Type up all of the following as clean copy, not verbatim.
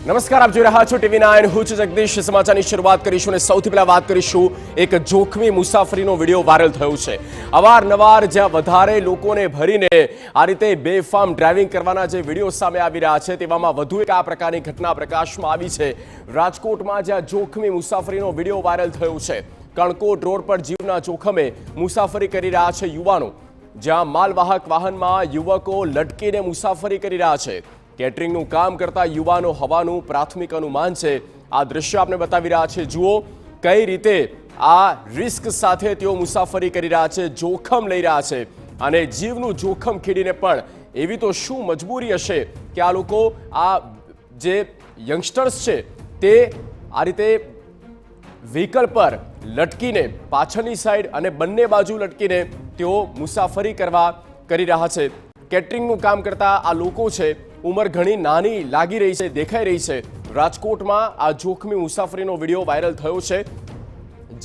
નમસ્કાર, આપ જોઈ રહ્યા છો TV9. હું છું જગદીશ. સમાચારની શરૂઆત કરીશું અને સૌથી પહેલા વાત કરીશું એક જોખમી મુસાફરીનો વિડીયો વાયરલ થયો છે. અવારનવાર જ્યાં વધારે લોકોને ભરીને આ રીતે બેફામ ડ્રાઇવિંગ કરવાના જે વિડીયો સામે આવી રહ્યા છે, તેવામાં વધુ એક આ પ્રકારની ઘટના પ્રકાશમાં આવી છે. રાજકોટમાં જ્યાં જોખમી મુસાફરીનો વિડીયો વાયરલ થયો છે, કણકોટ રોડ પર જીવના જોખમે મુસાફરી કરી રહ્યા છે યુવાનો. જ્યાં માલવાહક વાહનમાં યુવકો લટકીને મુસાફરી કરી રહ્યા છે. કેટરિંગનું કામ કરતા યુવાનો હોવાનું પ્રાથમિક અનુમાન છે. આ દ્રશ્ય આપણે બતાવી રહ્યા છે. જુઓ કઈ રીતે આ રિસ્ક સાથે તેઓ મુસાફરી કરી રહ્યા છે, જોખમ લઈ રહ્યા છે અને જીવનું જોખમ ખેડીને પણ એવી તો શું મજબૂરી હશે કે આ લોકો, આ જે યંગસ્ટર્સ છે, તે આ રીતે વ્હીકલ પર લટકીને પાછળની સાઈડ અને બંને બાજુ લટકીને તેઓ મુસાફરી કરી રહ્યા છે. કેટરિંગનું કામ કરતા આ લોકો છે, ઉંમર ઘણી નાની લાગી રહી છે, દેખાઈ રહી છે. રાજકોટમાં આ જોખમી મુસાફરીનો વિડીયો વાયરલ થયો છે.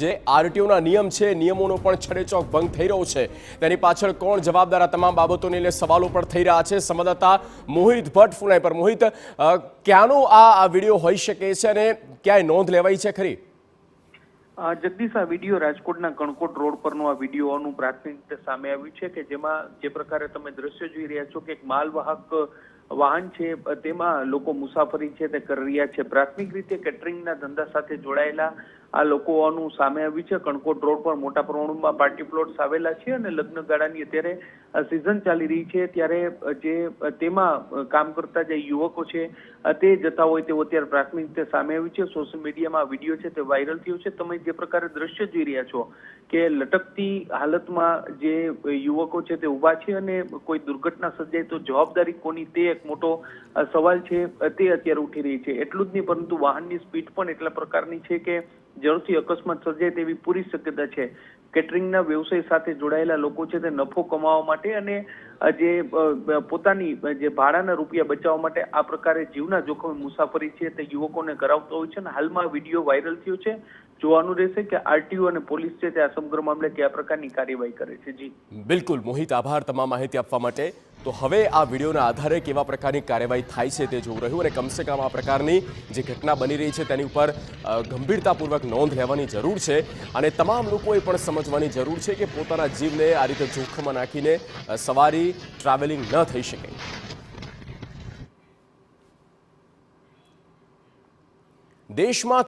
જે આરટીઓના નિયમ છે, નિયમોનો પણ છડેચોક ભંગ થઈ રહ્યો છે. તેની પાછળ કોણ જવાબદાર, આ તમામ બાબતોને લઈને સવાલો પણ થઈ રહ્યા છે. સંવાદદાતા મોહિત ભટ્ટ ફોન પર. મોહિત, ક્યાંનો આ વિડીયો હોઈ શકે છે અને ક્યાંય નોંધ લેવાઈ છે ખરી? જગદીશ, આ વિડીયો રાજકોટના કણકોટ રોડ પરનો આ વિડીયોનું પ્રાથમિક રીતે સામે આવ્યું છે કે જેમાં જે પ્રકારે તમે દ્રશ્ય જોઈ રહ્યા છો કે એક માલવાહક વાહન છે, તેમાં લોકો મુસાફરી છે તે કરી રહ્યા છે. પ્રાથમિક રીતે કેટરિંગના ધંધા સાથે જોડાયેલા આ લોકોનું સામે આવ્યું છે. કણકોટ રોડ પર મોટા પ્રમાણમાં પાર્ટી પ્લોટ્સ આવેલા છે અને લગ્ન ગાળાની અત્યારે સિઝન ચાલી રહી છે, ત્યારે જે તેમાં કામ કરતા જે યુવકો છે તે જતા હોય તેવું અત્યારે પ્રાથમિક રીતે સામે આવ્યું છે. સોશિયલ મીડિયામાં વિડીયો છે તે વાયરલ થયો છે. તમે જે પ્રકારે દ્રશ્ય જોઈ રહ્યા છો કે લટકતી હાલતમાં જે યુવકો છે તે ઉભા છે અને કોઈ દુર્ઘટના સર્જાય તો જવાબદારી કોની, તે એક મોટો સવાલ છે તે અત્યારે ઉઠી રહી છે. એટલું જ નહીં, પરંતુ વાહનની સ્પીડ પણ એટલા પ્રકારની છે કે ઝડપથી અકસ્માત સર્જાય તેવી પૂરી શક્યતા છે. કેટરિંગના વ્યવસાય સાથે જોડાયેલા લોકો છે તે નફો કમાવા માટે અને જે પોતાની જે ભાડાના રૂપિયા બચાવવા માટે આ પ્રકારે જીવના જોખમે મુસાફરી છે તે યુવકોને કરાવતો હોય છે. અને હાલમાં વિડીયો વાયરલ થયો છે. જોવાનું રહેશે કે આરટીઓ અને પોલીસ છે તે આ સમગ્ર મામલે કયા પ્રકારની કાર્યવાહી કરે છે. જી બિલકુલ મોહિત, આભાર તમામ માહિતી આપવા માટે. તો હવે આ વિડીયોના આધારે કેવા પ્રકારની કાર્યવાહી થાય છે તે જોવું રહ્યું અને કમસે કમ આ પ્રકારની જે ઘટના બની રહી છે તેની ઉપર ગંભીરતાપૂર્વક નોંધ લેવાની જરૂર છે અને તમામ લોકોએ પણ સમજવાની જરૂર છે કે પોતાના જીવને આ રીતે જોખમમાં નાખીને સવારી, ટ્રાવેલિંગ ન થઈ શકે. દેશમાં